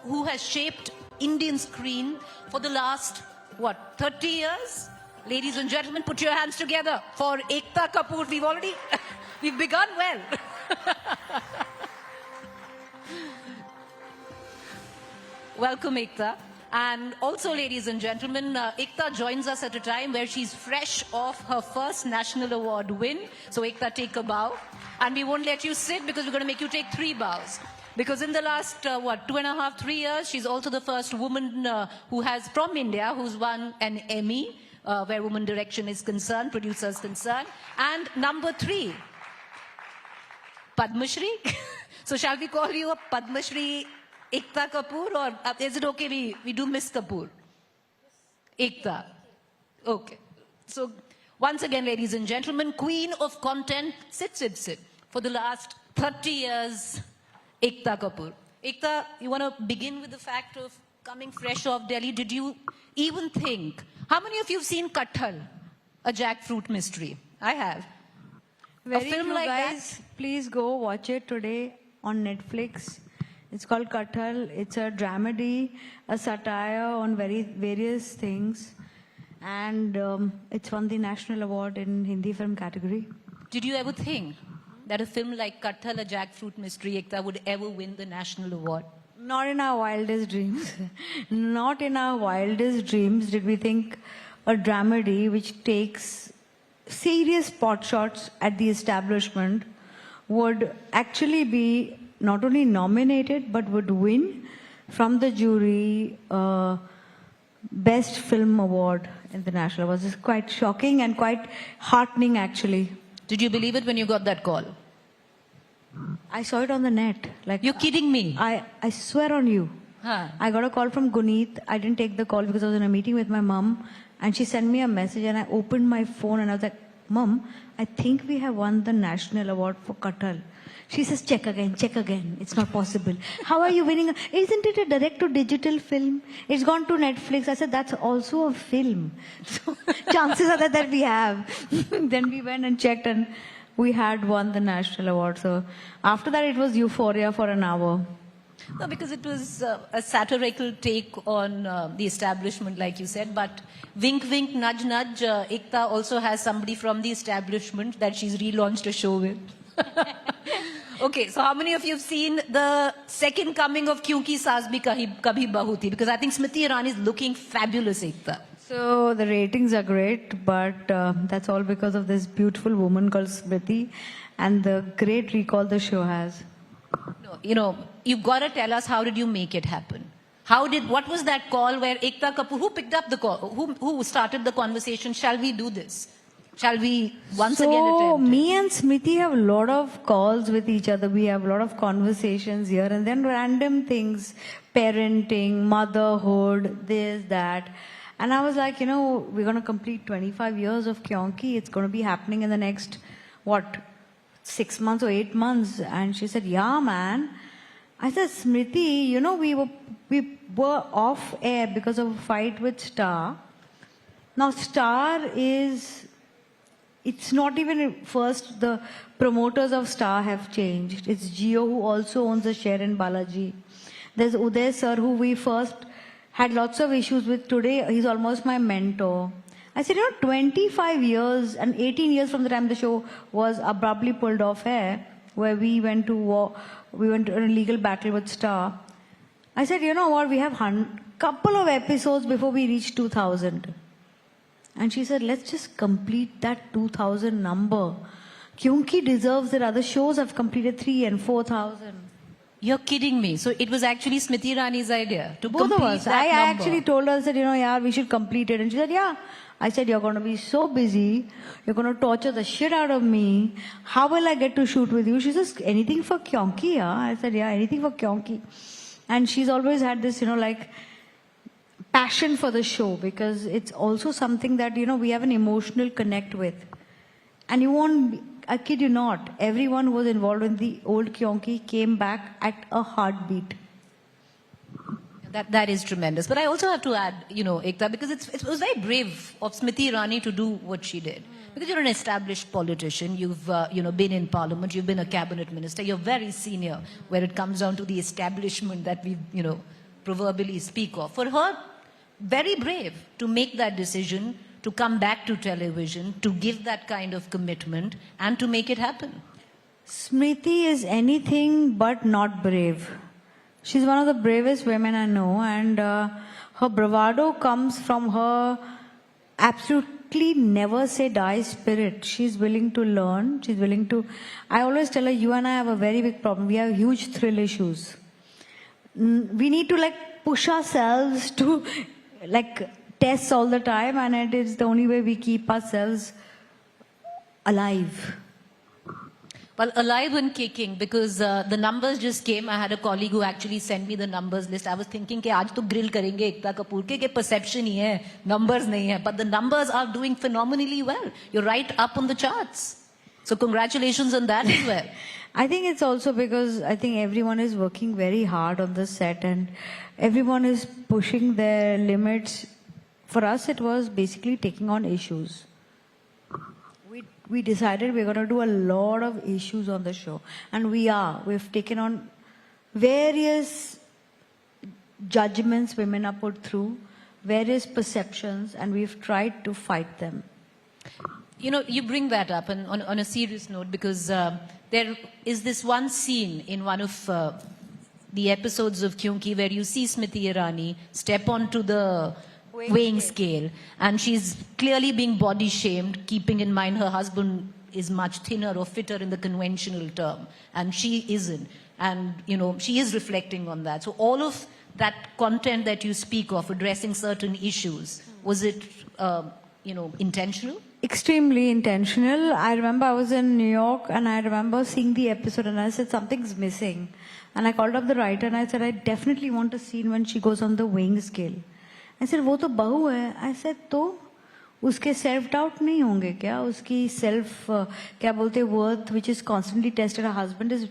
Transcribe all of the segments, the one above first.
who has shaped Indian screen for the last, what, 30 years? Ladies and gentlemen, put your hands together for Ektaa Kapoor. We've begun well. Welcome, Ekta. And also, ladies and gentlemen, Ekta joins us at a time where she's fresh off her first national award win. So, Ekta, take a bow. And we won't let you sit because we're going to make you take 3 bows. Because in the last, 2.5, 3 years, she's also the first woman from India, who's won an Emmy, where women direction is concerned, producers concerned. And number 3, Padma Shri. So shall we call you a Padma Shri Ektaa Kapoor, or is it okay we do Miss Kapoor? Ekta. Okay. So once again, ladies and gentlemen, queen of content, sit. For the last 30 years, Ektaa Kapoor. Ekta, you want to begin with the fact of coming fresh off Delhi. Did you even think, how many of you have seen Kathal, a jackfruit mystery? I have. Very a film true, like guys. that? Please go watch it today on Netflix. It's called Kathal. It's a dramedy, a satire on various things. And it's won the National Award in Hindi film category. Did you ever think that a film like Kathal, a jackfruit mystery, Ekta, would ever win the National Award? Not in our wildest dreams. Not in our wildest dreams did we think a dramedy which takes serious pot shots at the establishment would actually be not only nominated but would win from the jury Best Film Award in the National Awards. It's quite shocking and quite heartening actually. Did you believe it when you got that call? I saw it on the net. Like, you're kidding me. I swear on you. Huh. I got a call from Guneet. I didn't take the call because I was in a meeting with my mum. And she sent me a message and I opened my phone and I was like, Mum, I think we have won the National Award for Kathal. She says, check again. It's not possible. How are you winning? Isn't it a direct-to-digital film? It's gone to Netflix. I said, that's also a film. So chances are that we have. Then we went and checked and we had won the National Award. So after that, it was euphoria for an hour. No, because it was a satirical take on the establishment, like you said. But wink, wink, nudge, nudge. Ekta also has somebody from the establishment that she's relaunched a show with. Okay, so how many of you have seen the second coming of Kyunki, Saas Bhi Kabhi Bahu Thi? Because I think Smriti Irani is looking fabulous, Ekta. So the ratings are great, but that's all because of this beautiful woman called Smriti and the great recall the show has. No, you know, you've got to tell us, how did you make it happen? What was that call where Ektaa Kapoor, who picked up the call? Who started the conversation? Shall we do this? Shall we once again attempt it? So me and Smriti have a lot of calls with each other. We have a lot of conversations here and then random things, parenting, motherhood, this, that. And I was like, you know, we're going to complete 25 years of Kyunki. It's going to be happening in the next, 6 months or 8 months. And she said, yeah, man. I said, Smriti, you know, we were off air because of a fight with Star. Now, Star is... It's not even first, the promoters of Star have changed. It's Jio who also owns a share in Balaji. There's Uday sir who we first had lots of issues with. Today, he's almost my mentor. I said, you know, 25 years and 18 years from the time the show was abruptly pulled off air, where we went to war, we went to a legal battle with Star. I said, you know what, we have couple of episodes before we reach 2000. And she said, let's just complete that 2000 number. Kyunki deserves it. Other shows have completed 3 and 4,000. You're kidding me. So it was actually Smriti Irani's idea to Both complete of us. that I number. actually told her, I said, you know, yeah, we should complete it. And she said, yeah. I said, you're going to be so busy. You're going to torture the shit out of me. How will I get to shoot with you? She says, anything for Kyunki, yeah? I said, yeah, anything for Kyunki. And she's always had this, you know, like... passion for the show, because it's also something that, you know, we have an emotional connect with. And you won't, I kid you not, everyone who was involved in the old Kyunki came back at a heartbeat. That is tremendous. But I also have to add, you know, Ekta, because it was very brave of Smriti Irani to do what she did. Because you're an established politician, you've been in parliament, you've been a cabinet minister, you're very senior where it comes down to the establishment that we've, proverbially speak of. For her, very brave to make that decision, to come back to television, to give that kind of commitment and to make it happen. Smriti is anything but not brave. She's one of the bravest women I know, and her bravado comes from her absolutely never say die spirit. She's willing to learn. She's willing to. I always tell her, you and I have a very big problem. We have huge thrill issues. We need to like push ourselves to like test all the time, and it is the only way we keep ourselves alive. Well, alive and kicking, because the numbers just came. I had a colleague who actually sent me the numbers list. I was thinking कि आज तो grill करेंगे एकता कपूर के perception ही है, numbers नहीं है. But the numbers are doing phenomenally well. You're right up on the charts. So congratulations on that as well. I think it's also because I think everyone is working very hard on the set and everyone is pushing their limits. For us, it was basically taking on issues. We decided we're going to do a lot of issues on the show. And we are. We've taken on various judgments women are put through, various perceptions, and we've tried to fight them. You know, you bring that up and on a serious note, because there is this one scene in one of the episodes of Kyunki where you see Smriti Irani step onto the weighing scale, and she's clearly being body shamed, keeping in mind her husband is much thinner or fitter in the conventional term, and she isn't. And, you know, she is reflecting on that. So all of that content that you speak of, addressing certain issues, was it, you know, intentional? Extremely intentional. I remember I was in New York and I remember seeing the episode and I said something's missing. And I called up the writer and I said, I definitely want a scene when she goes on the weighing scale. I said, वो तो बहू है. I said, तो उसके self doubt नहीं होंगे क्या? उसकी self क्या बोलते worth, which is constantly tested. Her husband is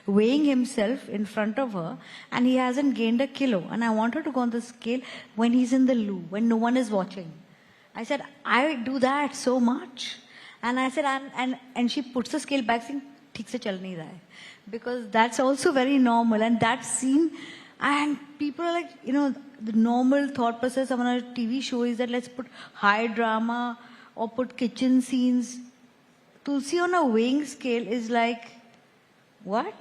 weighing himself in front of her and he hasn't gained a kilo. And I want her to go on the scale when he's in the loo, when no one is watching. I said, I do that so much. And I said, and she puts the scale back saying, ठीक से चल नहीं रहा है. Because that's also very normal. And that scene, and people are like, you know, the normal thought process on a TV show is that let's put high drama or put kitchen scenes. Tulsi on a weighing scale is like, what?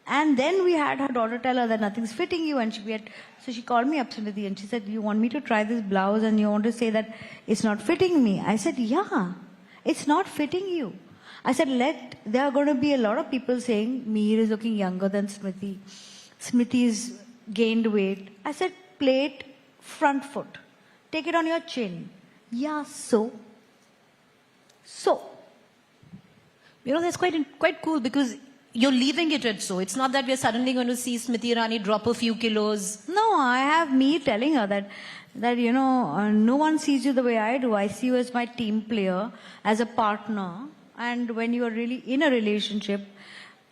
And then we had her daughter tell her that nothing's fitting you, and so she called me up, Smriti, and she said, you want me to try this blouse and you want to say that it's not fitting me? I said, yeah, it's not fitting you. I said, there are going to be a lot of people saying, Mihir is looking younger than Smriti. Smriti's gained weight. I said, play it front foot. Take it on your chin. Yeah, so. You know, that's quite cool, because you're leaving it at so. It's not that we're suddenly going to see Smriti Irani drop a few kilos. No, I have me telling her that you know, no one sees you the way I do. I see you as my team player, as a partner. And when you are really in a relationship,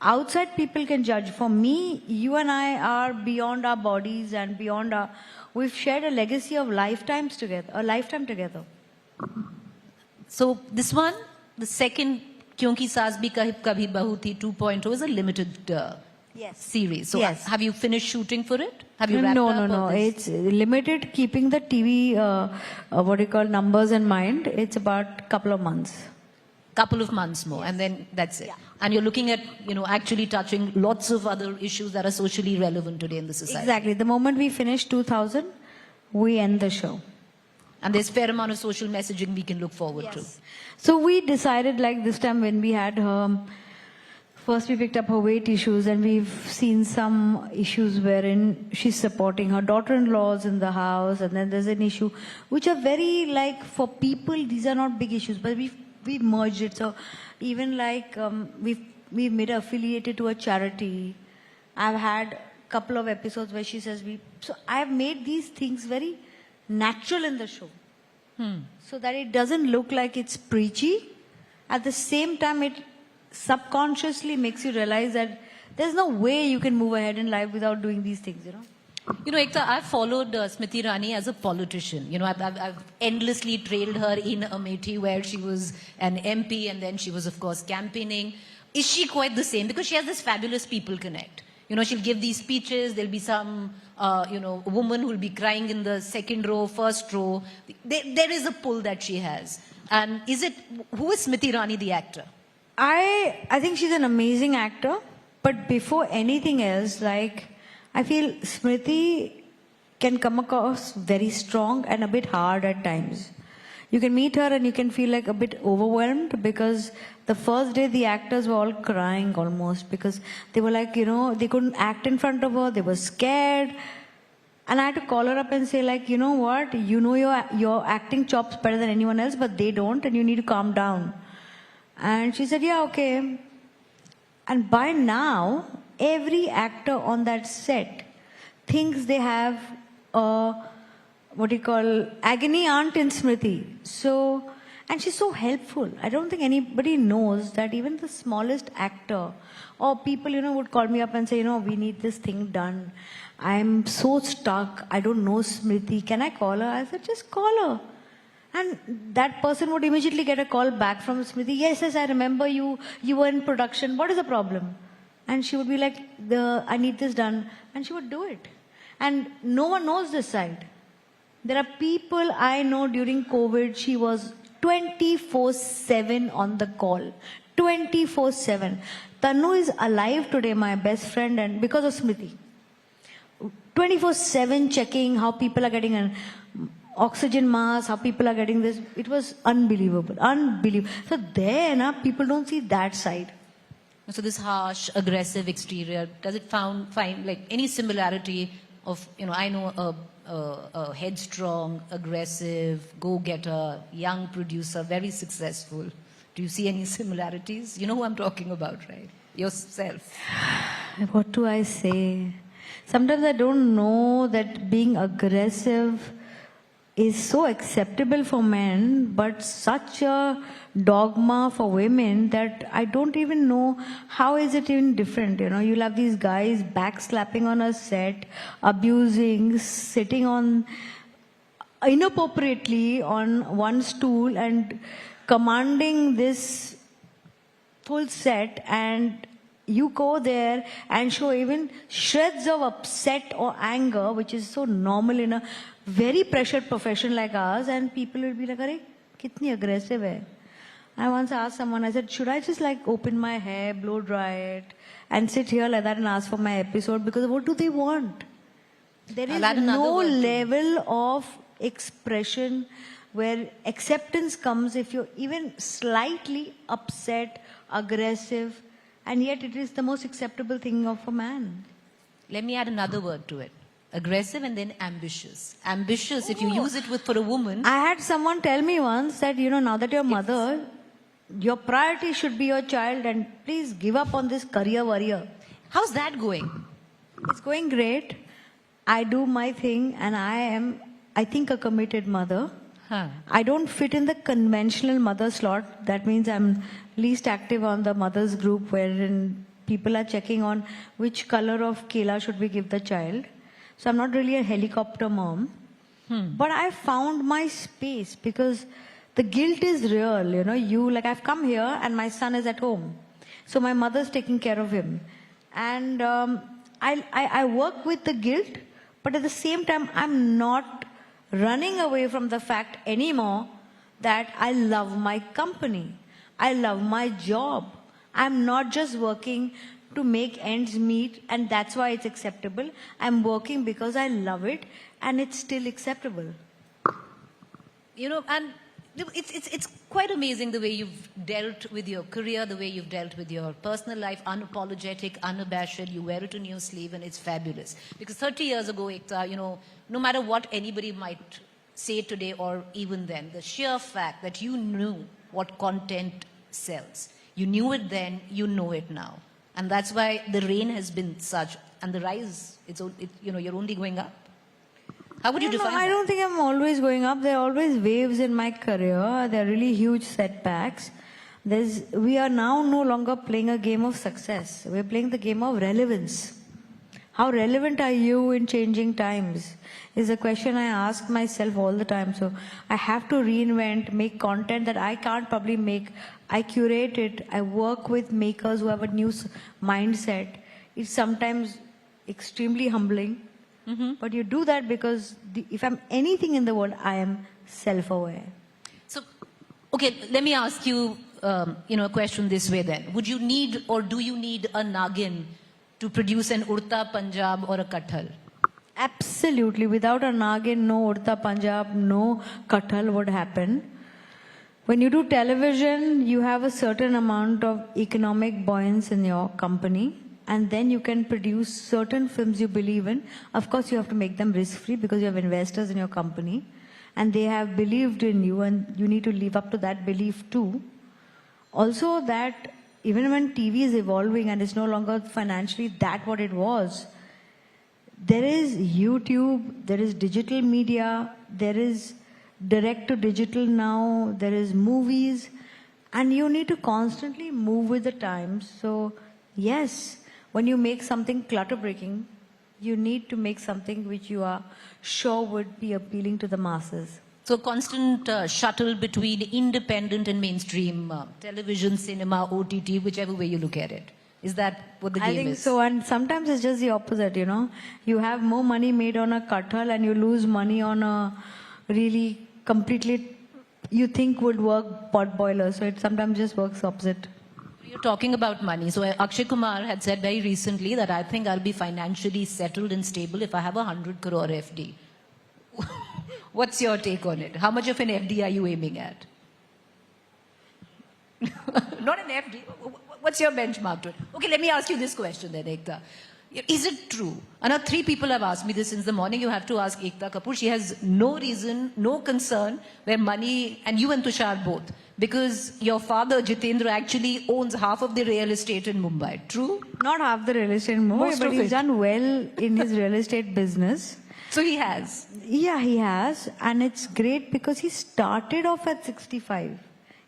outside people can judge. For me, you and I are beyond our bodies and beyond our... We've shared a legacy of lifetime together. So this one, the second Kyunki Saas Bhi Kabhi Bahu Thi 2.0 is a limited series. So yes. Have you finished shooting for it? Have you wrapped up? No. It's limited, keeping the TV, numbers in mind. It's about a couple of months. Couple of months more, and then that's it. Yeah. And you're looking at, you know, actually touching lots of other issues that are socially relevant today in the society. Exactly. The moment we finish 2000, we end the show. And there's fair amount of social messaging we can look forward to. So we decided, like this time when we had her, first we picked up her weight issues, and we've seen some issues wherein she's supporting her daughter-in-laws in the house, and then there's an issue which are very, like, for people, these are not big issues, but we've merged it. So even like we've made her affiliated to a charity. I've had a couple of episodes where she says so I've made these things very natural in the show. So that it doesn't look like it's preachy. At the same time, it subconsciously makes you realize that there's no way you can move ahead in life without doing these things, you know. You know, Ekta, I've followed Smriti Irani as a politician. You know, I've endlessly trailed her in Amethi, where she was an MP and then she was, of course, campaigning. Is she quite the same? Because she has this fabulous people connect. You know, she'll give these speeches, there'll be some, woman who'll be crying in the second row, first row. There is a pull that she has. And who is Smriti Irani, the actor? I think she's an amazing actor, but before anything else, like, I feel Smriti can come across very strong and a bit hard at times. You can meet her and you can feel like a bit overwhelmed because the first day the actors were all crying almost because they were like, they couldn't act in front of her, they were scared. And I had to call her up and say like, you know what, your acting chops better than anyone else, but they don't and you need to calm down. And she said, yeah, okay. And by now, every actor on that set thinks they have agony aunt in Smriti. So, and she's so helpful. I don't think anybody knows that even the smallest actor or people, would call me up and say, we need this thing done. I'm so stuck. I don't know Smriti. Can I call her? I said, just call her. And that person would immediately get a call back from Smriti. Yes, I remember you. You were in production. What is the problem? And she would be like, I need this done. And she would do it. And no one knows this side. There are people I know during COVID, she was 24/7 on the call. 24/7. Tanu is alive today, my best friend, and because of Smriti. 24/7 checking how people are getting an oxygen mask, how people are getting this. It was unbelievable. Unbelievable. So there, people don't see that side. So this harsh, aggressive exterior, does it find like any similarity of, I know a headstrong, aggressive, go-getter, young producer, very successful. Do you see any similarities? You know who I'm talking about, right? Yourself. What do I say? Sometimes I don't know that being aggressive is so acceptable for men, but such a dogma for women that I don't even know how is it even different. You'll have these guys backslapping on a set, abusing, sitting on inappropriately on one stool and commanding this full set, and you go there and show even shreds of upset or anger, which is so normal in a very pressured profession like ours, and people will be like, "Arey, kitni aggressive hai." I once asked someone, I said, should I just like open my hair, blow dry it, and sit here like that and ask for my episode? Because what do they want? There is no level of expression where acceptance comes if you're even slightly upset, aggressive, and yet it is the most acceptable thing of a man. Let me add another word to it. Aggressive and then ambitious. Ambitious, if you use it for a woman. I had someone tell me once that, now that you're a mother, your priority should be your child and please give up on this career warrior. How's that going? It's going great. I do my thing and I am, I think, a committed mother. Huh. I don't fit in the conventional mother slot. That means I'm least active on the mothers group wherein people are checking on which color of kela should we give the child. So I'm not really a helicopter mom. But I found my space because the guilt is real. I've come here and my son is at home. So my mother's taking care of him. And I work with the guilt, but at the same time, I'm not running away from the fact anymore that I love my company. I love my job. I'm not just working to make ends meet and that's why it's acceptable. I'm working because I love it and it's still acceptable. And it's quite amazing the way you've dealt with your career, the way you've dealt with your personal life, unapologetic, unabashed. You wear it on your sleeve and it's fabulous. Because 30 years ago, Ekta, no matter what anybody might say today or even then, the sheer fact that you knew what content sells. You knew it then, you know it now. And that's why the reign has been such, and the rise, you're only going up. How would you define that? I don't think I'm always going up. There are always waves in my career. There are really huge setbacks. We are now no longer playing a game of success. We're playing the game of relevance. How relevant are you in changing times? Is a question I ask myself all the time. So I have to reinvent, make content that I can't probably make. I curate it. I work with makers who have a new mindset. It's sometimes extremely humbling. But you do that because if I'm anything in the world, I am self-aware. So, okay, let me ask you, a question this way then. Would you need or do you need a Nagin to produce an Urta Punjab or a Kathal? Absolutely. Without a Nagin, no Urta Punjab, no Kathal would happen. When you do television, you have a certain amount of economic buoyancy in your company. And then you can produce certain films you believe in. Of course, you have to make them risk-free because you have investors in your company. And they have believed in you and you need to live up to that belief too. Also that even when TV is evolving and it's no longer financially that what it was, there is YouTube, there is digital media, there is direct to digital now, there is movies, and you need to constantly move with the times. So yes, when you make something clutter breaking, you need to make something which you are sure would be appealing to the masses. So constant shuttle between independent and mainstream television, cinema, OTT, whichever way you look at it. Is that what the game is? I think so, and sometimes it's just the opposite, you know. You have more money made on a kathal and you lose money on a really completely, you think would work pot boiler. So it sometimes just works opposite. You're talking about money. So Akshay Kumar had said very recently that I think I'll be financially settled and stable if I have 100 crore FD. What's your take on it? How much of an FD are you aiming at? Not an FD. What's your benchmark to it? Okay, let me ask you this question then, Ekta. Is it true? And now 3 people have asked me this since the morning. You have to ask Ektaa Kapoor. She has no reason, no concern where money, and you and Tushar both, because your father, Jitendra, actually owns half of the real estate in Mumbai. True? Not half the real estate in Mumbai, Most but of he's it. done well in his real estate business. So he has. Yeah, he has. And it's great because he started off at 65.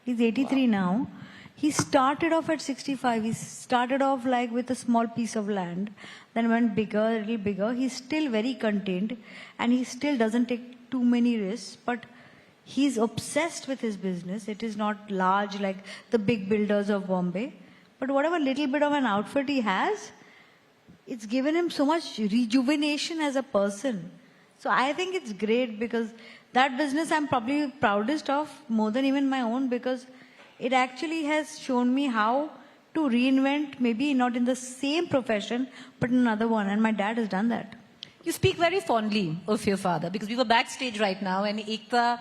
He's 83 now. He started off at 65. He started off like with a small piece of land, then went bigger, a little bigger. He's still very contained and he still doesn't take too many risks, but he's obsessed with his business. It is not large like the big builders of Bombay, but whatever little bit of an outfit he has, it's given him so much rejuvenation as a person. So I think it's great because that business I'm probably proudest of more than even my own, because it actually has shown me how to reinvent, maybe not in the same profession, but in another one. And my dad has done that. You speak very fondly of your father, because we were backstage right now and Ekta,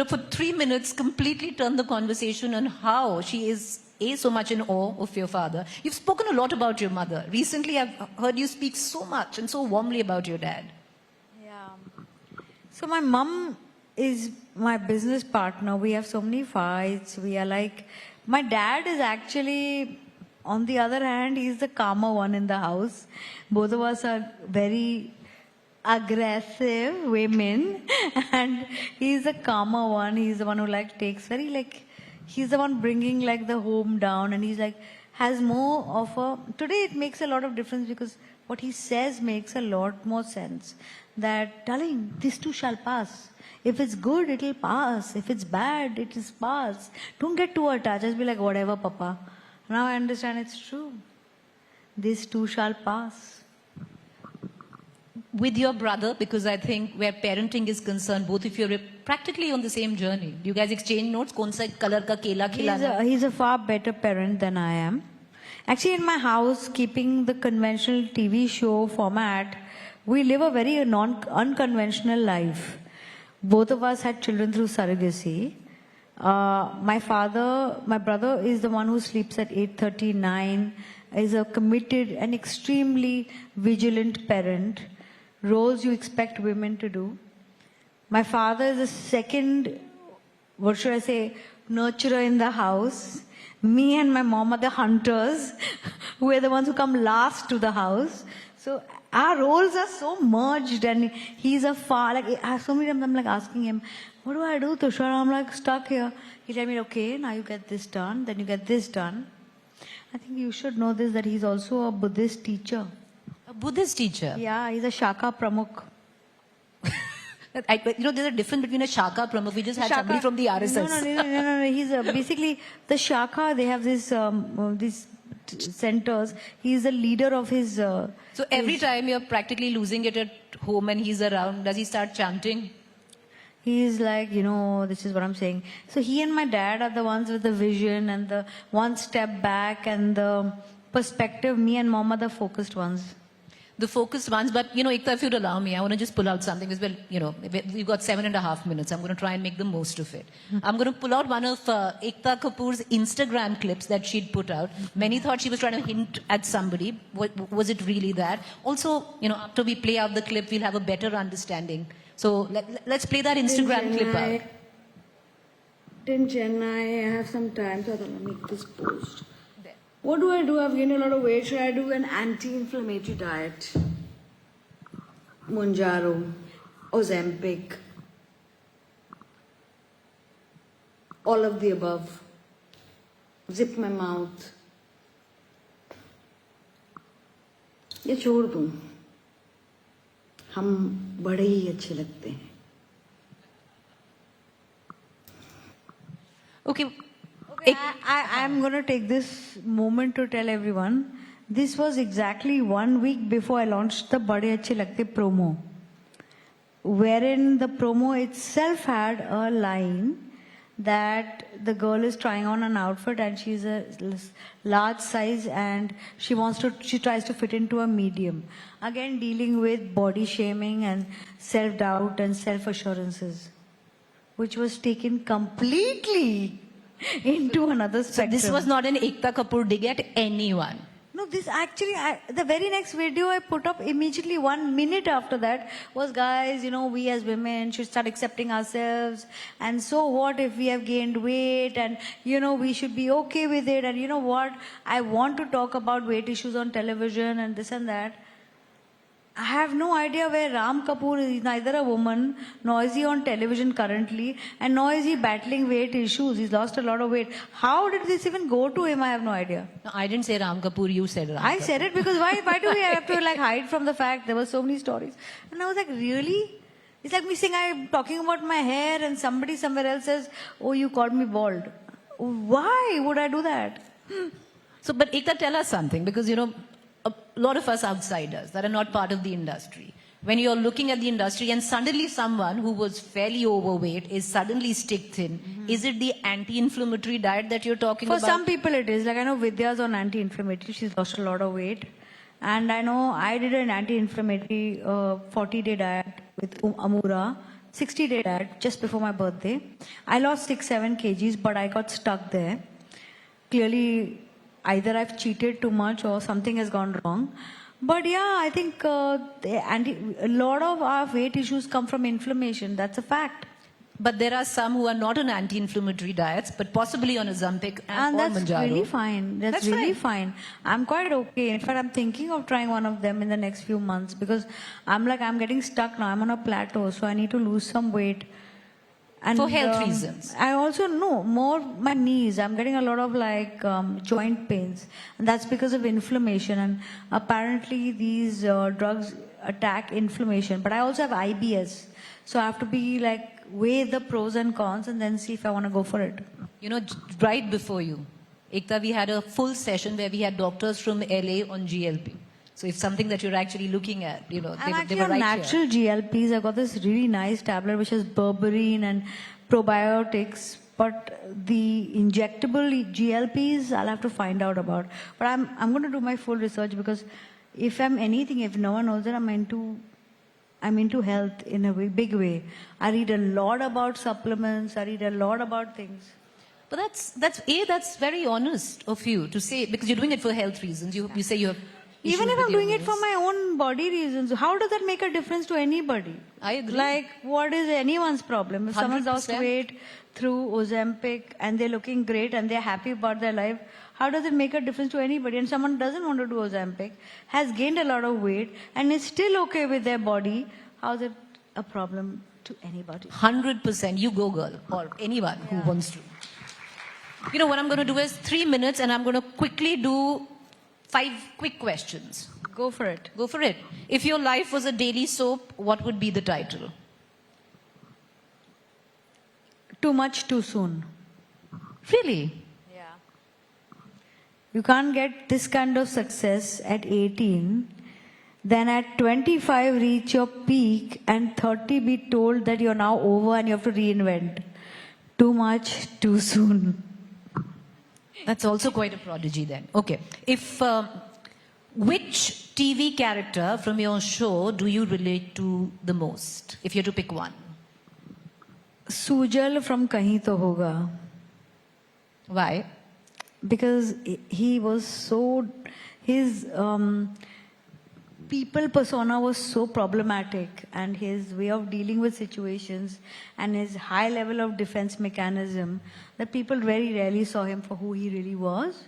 for 3 minutes completely turned the conversation on how she is so much in awe of your father. You've spoken a lot about your mother. Recently I've heard you speak so much and so warmly about your dad. Yeah. So my mom is my business partner. We have so many fights. We are like, my dad is actually, on the other hand, he's the calmer one in the house. Both of us are very aggressive women and he's the calmer one. He's the one who he's the one bringing the home down, and he's has more of a, today it makes a lot of difference because what he says makes a lot more sense. That, darling, this too shall pass. If it's good, it'll pass. If it's bad, it is pass. Don't get too attached. Just be like, whatever, Papa. Now I understand it's true. This too shall pass. With your brother, because I think where parenting is concerned, both of you are practically on the same journey. Do you guys exchange notes? Kaun sa color ka kela khilana? He's a far better parent than I am. Actually, in my house, keeping the conventional TV show format, we live a very unconventional life. Both of us had children through surrogacy. My brother is the one who sleeps at 8:39, is a committed and extremely vigilant parent. Roles you expect women to do. My father is the second, what should I say, nurturer in the house. Me and my mom are the hunters. We're the ones who come last to the house. So our roles are so merged, and he's a so many times I'm asking him, what do I do, Tushar? I'm stuck here. He tell me, okay, now you get this done, then you get this done. I think you should know this, that he's also a Buddhist teacher. A Buddhist teacher? Yeah, he's a Shaka Pramukh. There's a difference between a Shaka Pramukh. We just had somebody from the RSS. No. He's basically the Shaka. They have this centers. He's the leader of his. So every time you're practically losing it at home and he's around, does he start chanting? He's like, this is what I'm saying. So he and my dad are the ones with the vision and the one step back and the perspective. Me and mom are the focused ones. The focused ones, but Ekta, if you'd allow me, I want to just pull out something as well. We've got 7.5 minutes. I'm going to try and make the most of it. I'm going to pull out one of Ekta Kapoor's Instagram clips that she'd put out. Many thought she was trying to hint at somebody. Was it really that? Also, after we play out the clip, we'll have a better understanding. So let's play that Instagram clip out. In Chennai, I have some time, so I thought I'll make this post. What do? I've gained a lot of weight. Should I do an anti-inflammatory diet? Monjaro, Ozempic, all of the above. Zip my mouth. ये छोड़ दूं. हम बड़े ही अच्छे लगते हैं. Okay. I'm going to take this moment to tell everyone, this was exactly 1 week before I launched the Bade Achhe Lagte promo, wherein the promo itself had a line that the girl is trying on an outfit and she's a large size and she tries to fit into a medium. Again, dealing with body shaming and self-doubt and self-assurances, which was taken completely into another spectrum. So this was not an Ekta Kapoor dig at anyone. No, this actually, the very next video I put up immediately 1 minute after that was, guys, we as women should start accepting ourselves. And so what if we have gained weight and, we should be okay with it. And you know what? I want to talk about weight issues on television and this and that. I have no idea where Ram Kapoor is neither a woman, nor is he on television currently, and nor is he battling weight issues. He's lost a lot of weight. How did this even go to him? I have no idea. No, I didn't say Ram Kapoor, you said Ram Kapoor. I said it because why do we have to hide from the fact there were so many stories? And I was like, really? It's like me saying I'm talking about my hair and somebody somewhere else says, oh, you called me bald. Why would I do that? So, but Ekta, tell us something, because, a lot of us outsiders that are not part of the industry, when you're looking at the industry and suddenly someone who was fairly overweight is suddenly stick thin, is it the anti-inflammatory diet that you're talking about? For some people it is. Like I know Vidya's on anti-inflammatory. She's lost a lot of weight. And I know I did an anti-inflammatory 40-day diet with Amura, 60-day diet just before my birthday. I lost 6-7 kgs, but I got stuck there. Clearly, either I've cheated too much or something has gone wrong. But yeah, I think a lot of our weight issues come from inflammation. That's a fact. But there are some who are not on anti-inflammatory diets, but possibly on Ozempic and that's Manjaro. really fine. That's really fine. I'm quite okay. In fact, I'm thinking of trying one of them in the next few months because I'm getting stuck now. I'm on a plateau, so I need to lose some weight. And, for health reasons. I also know more my knees. I'm getting a lot of joint pains. And that's because of inflammation. And apparently these drugs attack inflammation. But I also have IBS. So I have to be weigh the pros and cons and then see if I want to go for it. Right before you, Ekta, we had a full session where we had doctors from LA on GLP. So if something that you're actually looking at, they were right natural here. GLPs. I got this really nice tablet which has berberine and probiotics. But the injectable GLPs, I'll have to find out about. But I'm going to do my full research because if no one knows that I'm into health in a big way. I read a lot about supplements. I read a lot about things. But that's very honest of you to say, because you're doing it for health reasons. You say you have. Even if I'm doing it for my own body reasons, how does that make a difference to anybody? I agree. What is anyone's problem? If someone's 100%. lost weight through Ozempic and they're looking great and they're happy about their life, how does it make a difference to anybody? And someone doesn't want to do Ozempic, has gained a lot of weight and is still okay with their body, how is it a problem to anybody? 100%. You go, girl, or anyone who wants to. What I'm going to do is 3 minutes and I'm going to quickly do 5 quick questions. Go for it. Go for it. If your life was a daily soap, what would be the title? Too much, too soon. Really? Yeah. You can't get this kind of success at 18, then at 25 reach your peak and 30 be told that you're now over and you have to reinvent. Too much, too soon. That's also quite a prodigy then. Okay. Which TV character from your show do you relate to the most? If you had to pick one. Sujal from Kahin To Hoga. Why? Because he was so, his people persona was so problematic, and his way of dealing with situations and his high level of defense mechanism, that people very rarely saw him for who he really was.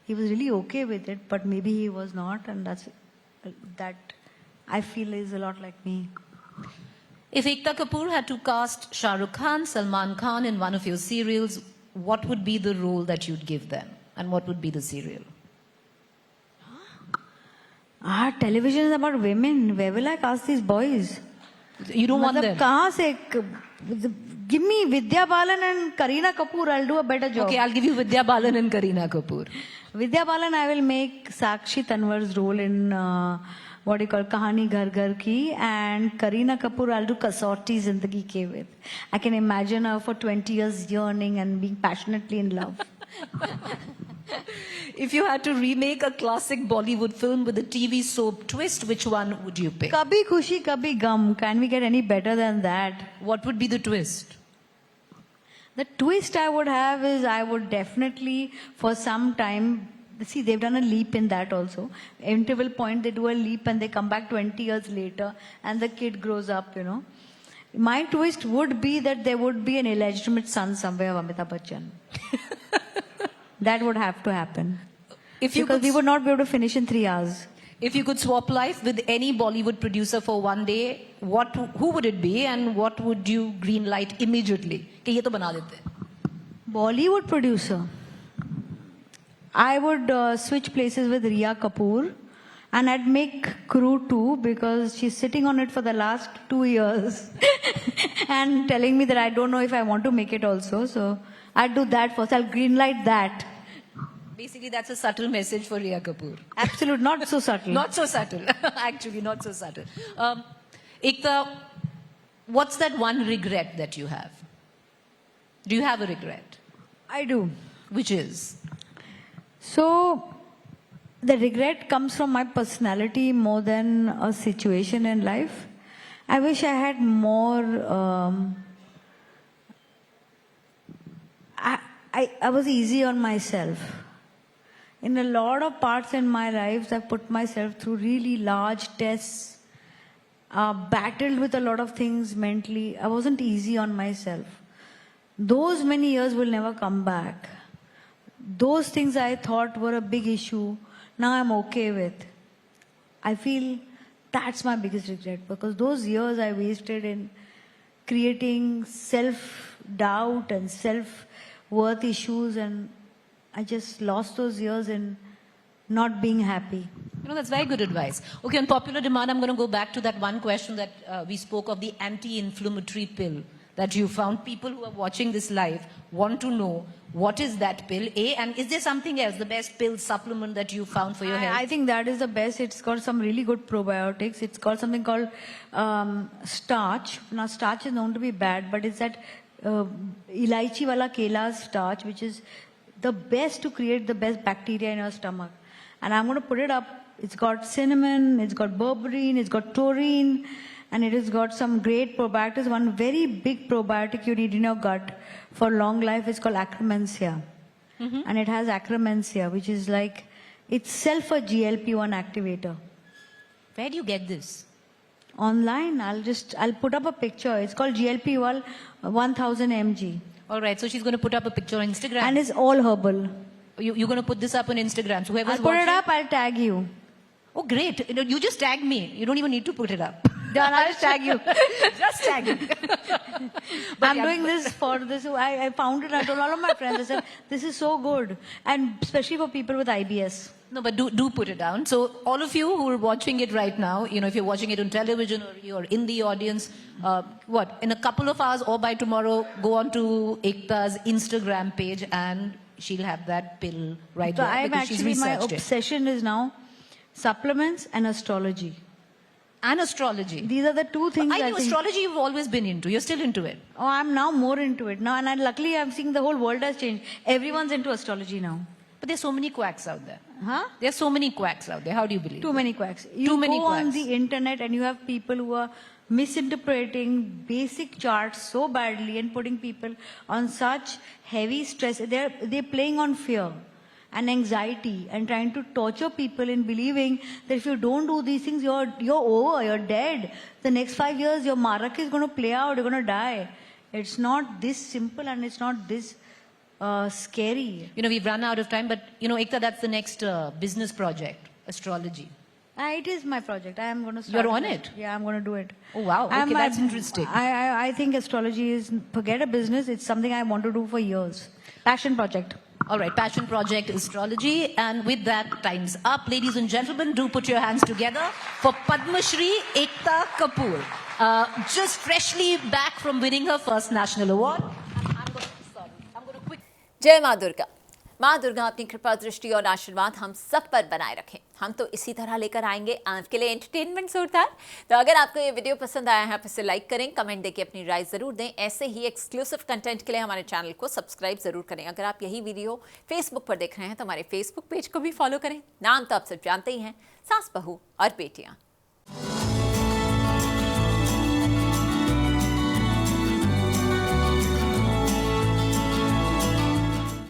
He was really okay with it, but maybe he was not, and that I feel is a lot like me. If Ekta Kapoor had to cast Shah Rukh Khan, Salman Khan in one of your serials, what would be the role that you'd give them? And what would be the serial? Television is about women. Where will I cast these boys? You don't want them? Kahan se, give me Vidya Balan and Kareena Kapoor, I'll do a better job. Okay, I'll give you Vidya Balan and Kareena Kapoor. Vidya Balan, I will make Sakshi Tanwar's role in what you call Kahani Ghar Ghar Ki, and Kareena Kapoor, I'll do Kasauti Zindagi Ke with. I can imagine her for 20 years yearning and being passionately in love. If you had to remake a classic Bollywood film with a TV soap twist, which one would you pick? Kabhi Khushi Kabhi Gum. Can we get any better than that? What would be the twist? The twist I would have is I would definitely, for some time, see, they've done a leap in that also. Interval point, they do a leap and they come back 20 years later and the kid grows up, you know. My twist would be that there would be an illegitimate son somewhere of Amitabh Bachchan. That would have to happen. Because we would not be able to finish in 3 hours. If you could swap life with any Bollywood producer for one day, who would it be and what would you green light immediately? कि ये तो बना देते हैं. Bollywood producer. I would switch places with Riya Kapoor, and I'd make Crew 2 because she's sitting on it for the last 2 years and telling me that I don't know if I want to make it also. So I'd do that first. I'll green light that. Basically, that's a subtle message for Riya Kapoor. Absolute, not so subtle. Not so subtle. Actually, not so subtle. Ekta, what's that one regret that you have? Do you have a regret? I do. Which is? So, the regret comes from my personality more than a situation in life. I wish I had more... I was easy on myself. In a lot of parts in my life, I put myself through really large tests, battled with a lot of things mentally. I wasn't easy on myself. Those many years will never come back. Those things I thought were a big issue, now I'm okay with. I feel that's my biggest regret, because those years I wasted in creating self-doubt and self-worth issues, and I just lost those years in not being happy. You know, that's very good advice. Okay, on popular demand, I'm going to go back to that one question that we spoke of, the anti-inflammatory pill that you found. People who are watching this live want to know, what is that pill? And is there something else, the best pill supplement that you found for your health? I think that is the best. It's got some really good probiotics. It's called something called starch. Now, starch is known to be bad, but it's that ilaichi wala kela starch, which is the best to create the best bacteria in your stomach. And I'm going to put it up. It's got cinnamon, it's got berberine, it's got taurine, and it has got some great probiotics. One very big probiotic you need in your gut for long life is called Akkermansia. Mm-hmm. And it has Akkermansia, which is like itself a GLP-1 activator. Where do you get this? Online. I'll put up a picture. It's called GLP-1 1000 mg. All right, so she's going to put up a picture on Instagram. And it's all herbal. You're going to put this up on Instagram. So whoever's I'll put it up, I'll tag you. Oh, great. You just tag me. You don't even need to put it up. Done, I'll tag you. Just tag me. I'm doing this for this. I found it. I told all of my friends. I said, this is so good. And especially for people with IBS. No, but do put it down. So all of you who are watching it right now, you know, if you're watching it on television or you're in the audience, in a couple of hours or by tomorrow, go on to Ekta's Instagram page and she'll have that pill right So there I'm because she's actually, my researched it. obsession is now supplements and astrology. And astrology. These are the two things I I knew think. astrology you've always been into. You're still into it. Oh, I'm now more into it now, and luckily I'm seeing the whole world has changed. Everyone's into astrology now. But there's so many quacks out there. Huh? There's so many quacks out there. How do you believe? Too many quacks. You Too many go on quacks. the internet and you have people who are misinterpreting basic charts so badly and putting people on such heavy stress. They're playing on fear and anxiety and trying to torture people in believing that if you don't do these things, you're over, you're dead. The next 5 years, your marak is going to play out, you're going to die. It's not this simple and it's not this scary. You know, we've run out of time, but you know, Ekta, that's the next business project, astrology. It is my project. I am going to start. You're on it? Yeah, I'm going to do it. Oh, wow. Okay, that's interesting. I think astrology is, forget a business, it's something I want to do for years. Passion project. All right, passion project astrology. And with that, time's up. Ladies and gentlemen, do put your hands together for Padma Shri Ektaa Kapoor. Just freshly back from winning her first national award. I'm going to quick... जय माँ दुर्गा। माँ दुर्गा अपनी कृपा दृष्टि और आशीर्वाद हम सब पर बनाए रखें। हम तो इसी तरह लेकर आएंगे आपके लिए एंटरटेनमेंट जोरदार। तो अगर आपको ये वीडियो पसंद आया है, आप इसे लाइक करें, कमेंट देके अपनी राय जरूर दें। ऐसे ही एक्सक्लूसिव कंटेंट के लिए हमारे चैनल को सब्सक्राइब जरूर करें। अगर आप यही वीडियो फेसबुक पर देख रहे हैं तो हमारे फेसबुक पेज को भी फॉलो करें। नाम तो आप सब जानते ही हैं, सास, बहू और बेटियां।